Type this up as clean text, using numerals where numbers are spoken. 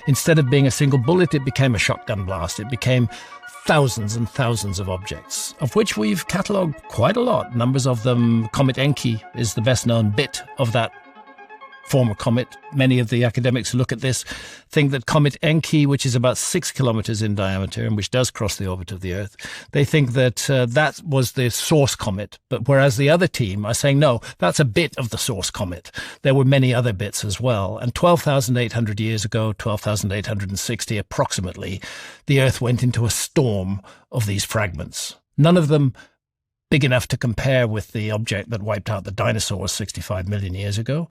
Instead of being a single bullet, it became a shotgun blast. It became thousands and thousands of objects, of which we've catalogued quite a lot. Numbers of them. Comet Encke is the best known bit of that former comet. Many of the academics who look at this think that Comet Encke, which is about 6 kilometers in diameter and which does cross the orbit of the Earth, they think that that was the source comet. But whereas the other team are saying, no, that's a bit of the source comet. There were many other bits as well. And 12,800 years ago, 12,860 approximately, the Earth went into a storm of these fragments. None of them big enough to compare with the object that wiped out the dinosaurs 65 million years ago,